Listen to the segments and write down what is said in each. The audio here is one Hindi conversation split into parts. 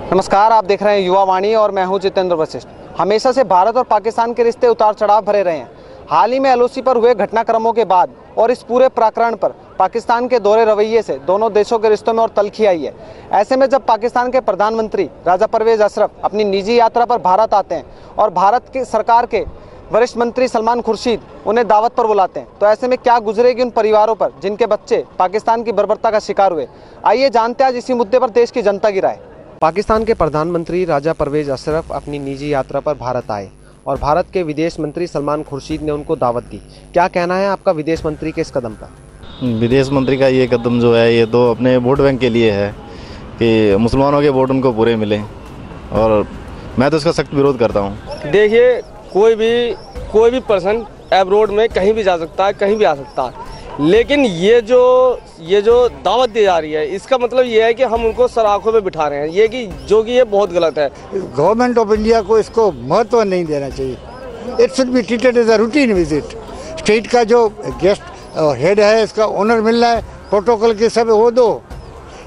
नमस्कार, आप देख रहे हैं युवा वाणी और मैं हूं जितेंद्र वशिष्ठ। हमेशा से भारत और पाकिस्तान के रिश्ते उतार चढ़ाव भरे रहे हैं। हाल ही में एलओसी पर हुए घटनाक्रमों के बाद और इस पूरे प्रकरण पर पाकिस्तान के दोहरे रवैये से दोनों देशों के रिश्तों में और तलखी आई है। ऐसे में जब पाकिस्तान के प्रधानमंत्री राजा परवेज अशरफ अपनी निजी यात्रा पर भारत आते हैं और भारत की सरकार के वरिष्ठ मंत्री सलमान खुर्शीद उन्हें दावत पर बुलाते हैं, तो ऐसे में क्या गुजरेगी उन परिवारों पर जिनके बच्चे पाकिस्तान की बर्बरता का शिकार हुए। आइए जानते हैं आज इसी मुद्दे पर देश की जनता की राय। पाकिस्तान के प्रधानमंत्री राजा परवेज अशरफ अपनी निजी यात्रा पर भारत आए और भारत के विदेश मंत्री सलमान खुर्शीद ने उनको दावत दी। क्या कहना है आपका विदेश मंत्री के इस कदम पर? विदेश मंत्री का ये कदम जो है ये तो अपने वोट बैंक के लिए है कि मुसलमानों के वोट उनको पूरे मिले, और मैं तो इसका सख्त विरोध करता हूँ। देखिए, कोई भी पर्सन एब्रोड में कहीं भी जा सकता है, कहीं भी आ सकता है, लेकिन ये जो दावत दी जा रही है इसका मतलब ये है कि हम उनको सराखों में बिठा रहे हैं, ये बहुत गलत है। गवर्नमेंट ऑफ इंडिया को इसको महत्व नहीं देना चाहिए। It should be treated as a routine visit. State का जो गेस्ट हेड है, इसका ऑनर मिलना है, प्रोटोकॉल के सब वो दो,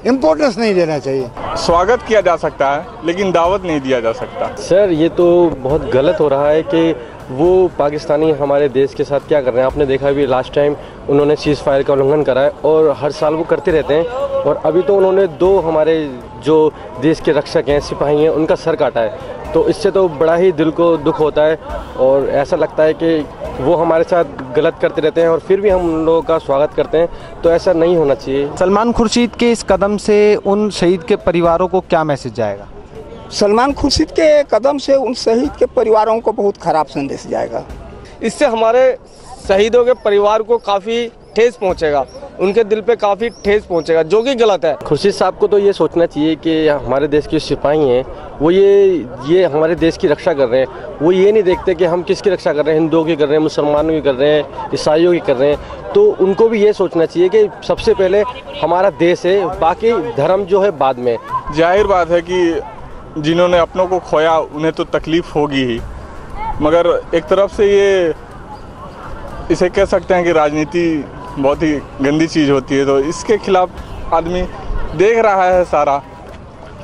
इम्पोर्टेंस नहीं देना चाहिए। स्वागत किया जा सकता है लेकिन दावत नहीं दिया जा सकता। सर, ये तो बहुत गलत हो रहा है कि वो पाकिस्तानी हमारे देश के साथ क्या कर रहे हैं। आपने देखा भी लास्ट टाइम उन्होंने सीज़ फायर का उल्लंघन करा है और हर साल वो करते रहते हैं, और अभी तो उन्होंने दो हमारे जो देश के रक्षक हैं, सिपाही हैं, उनका सर काटा है। तो इससे तो बड़ा ही दिल को दुख होता है और ऐसा लगता है कि वो हमारे साथ गलत करते रहते हैं और फिर भी हम उन लोगों का स्वागत करते हैं, तो ऐसा नहीं होना चाहिए। सलमान खुर्शीद के इस कदम से उन शहीद के परिवारों को क्या मैसेज जाएगा? सलमान खुर्शीद के कदम से उन शहीद के परिवारों को बहुत खराब संदेश जाएगा। इससे हमारे शहीदों के परिवार को काफ़ी ठेस पहुंचेगा, उनके दिल पे काफ़ी ठेस पहुंचेगा, जो कि गलत है। खुर्शीद साहब को तो ये सोचना चाहिए कि हमारे देश के सिपाही हैं, वो ये हमारे देश की रक्षा कर रहे हैं। वो ये नहीं देखते कि हम किसकी रक्षा कर रहे हैं, हिंदुओं की कर रहे हैं, मुसलमानों की कर रहे हैं, ईसाइयों की कर रहे हैं। तो उनको भी ये सोचना चाहिए कि सबसे पहले हमारा देश है, बाकी धर्म जो है बाद में। जाहिर बात है कि जिन्होंने अपनों को खोया उन्हें तो तकलीफ होगी ही, मगर एक तरफ से ये इसे कह सकते हैं कि राजनीति बहुत ही गंदी चीज़ होती है, तो इसके खिलाफ आदमी देख रहा है, सारा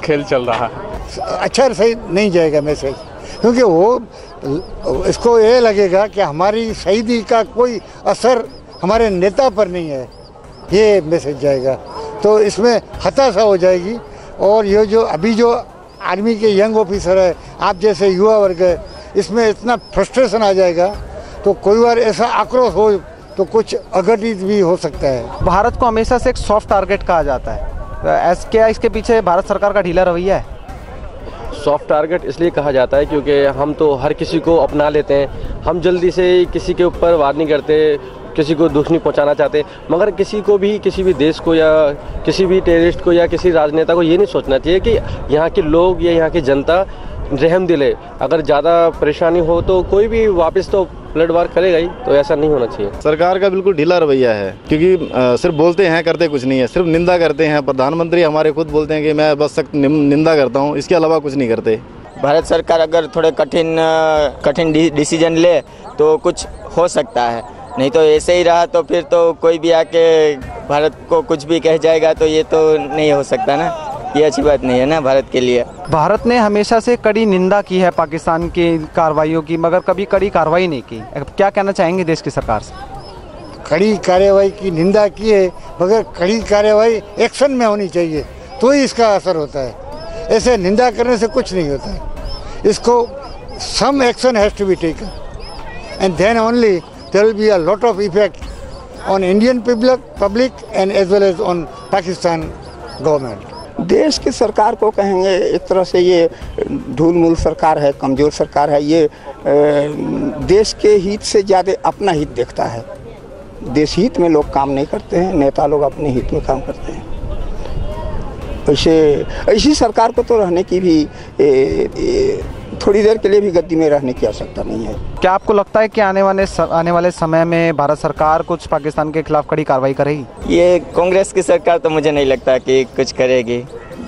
खेल चल रहा है। अच्छा सही नहीं जाएगा मैसेज, क्योंकि वो इसको ये लगेगा कि हमारी शहीदी का कोई असर हमारे नेता पर नहीं है, ये मैसेज जाएगा। तो इसमें हताशा हो जाएगी, और ये जो अभी जो आर्मी के यंग ऑफिसर है, आप जैसे युवा वर्ग है, इसमें इतना फ्रस्ट्रेशन आ जाएगा, तो कोई बार ऐसा आक्रोश हो तो कुछ अघटित भी हो सकता है। भारत को हमेशा से एक सॉफ्ट टारगेट कहा जाता है, क्या इसके पीछे भारत सरकार का ढीला रवैया है? सॉफ्ट टारगेट इसलिए कहा जाता है क्योंकि हम तो हर किसी को अपना लेते हैं, हम जल्दी से किसी के ऊपर वार नहीं करते, किसी को दुख नहीं पहुंचाना चाहते, मगर किसी को भी, किसी भी देश को या किसी भी टेररिस्ट को या किसी राजनेता को ये नहीं सोचना चाहिए कि यहाँ के लोग या यहाँ की जनता रहम दिल है। अगर ज़्यादा परेशानी हो तो कोई भी वापस तो ब्लड वार करेगा ही, तो ऐसा नहीं होना चाहिए। सरकार का बिल्कुल ढीला रवैया है, क्योंकि सिर्फ बोलते हैं, करते कुछ नहीं है, सिर्फ निंदा करते हैं। प्रधानमंत्री हमारे खुद बोलते हैं कि मैं बस सख्त निंदा करता हूँ, इसके अलावा कुछ नहीं करते। भारत सरकार अगर थोड़े कठिन डिसीजन ले तो कुछ हो सकता है, नहीं तो ऐसे ही रहा तो फिर तो कोई भी आके भारत को कुछ भी कह जाएगा, तो ये तो नहीं हो सकता ना, ये अच्छी बात नहीं है ना भारत के लिए। भारत ने हमेशा से कड़ी निंदा की है पाकिस्तान की कार्रवाइयों की, मगर कभी कड़ी कार्रवाई नहीं की। क्या कहना चाहेंगे देश की सरकार से? कड़ी कार्रवाई की निंदा की है, मगर कड़ी कार्रवाई एक्शन में होनी चाहिए, तो ही इसका असर होता है। ऐसे निंदा करने से कुछ नहीं होता है। इसको some action has to be taken, and then only there will be a lot of effect on Indian public and as well as on Pakistan government. देश की सरकार को कहेंगे एक तरह से ये ढूलमूल सरकार है, कमज़ोर सरकार है। ये देश के हित से ज़्यादा अपना हित देखता है। देश हित में लोग काम नहीं करते हैं, नेता लोग अपने हित में काम करते हैं। ऐसी सरकार को तो रहने की भी थोड़ी देर के लिए भी गद्दी में रहने की आवश्यकता नहीं है। क्या आपको लगता है कि आने वाले समय में भारत सरकार कुछ पाकिस्तान के खिलाफ कड़ी कार्रवाई करेगी? ये कांग्रेस की सरकार तो मुझे नहीं लगता कि कुछ करेगी।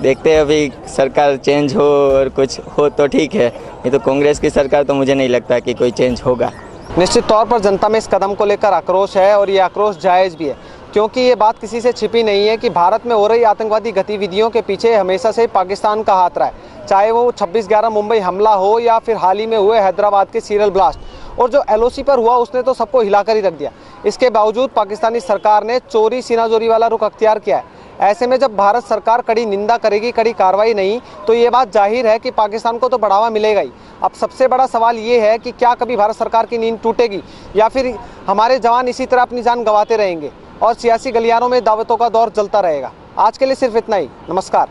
देखते हैं, अभी सरकार चेंज हो और कुछ हो तो ठीक है, ये तो कांग्रेस की सरकार तो मुझे नहीं लगता कि कोई चेंज होगा। निश्चित तौर पर जनता में इस कदम को लेकर आक्रोश है और ये आक्रोश जायज़ भी है। क्योंकि ये बात किसी से छिपी नहीं है कि भारत में हो रही आतंकवादी गतिविधियों के पीछे हमेशा से पाकिस्तान का हाथ रहा है, चाहे वो 26/11 मुंबई हमला हो या फिर हाल ही में हुए हैदराबाद के सीरियल ब्लास्ट। और जो LOC पर हुआ उसने तो सबको हिलाकर ही रख दिया। इसके बावजूद पाकिस्तानी सरकार ने चोरी सीनाजोरी वाला रुख अख्तियार किया है। ऐसे में जब भारत सरकार कड़ी निंदा करेगी, कड़ी कार्रवाई नहीं, तो ये बात जाहिर है कि पाकिस्तान को तो बढ़ावा मिलेगा ही। अब सबसे बड़ा सवाल ये है कि क्या कभी भारत सरकार की नींद टूटेगी या फिर हमारे जवान इसी तरह अपनी जान गंवाते रहेंगे और सियासी गलियारों में दावतों का दौर चलता रहेगा। आज के लिए सिर्फ इतना ही। नमस्कार।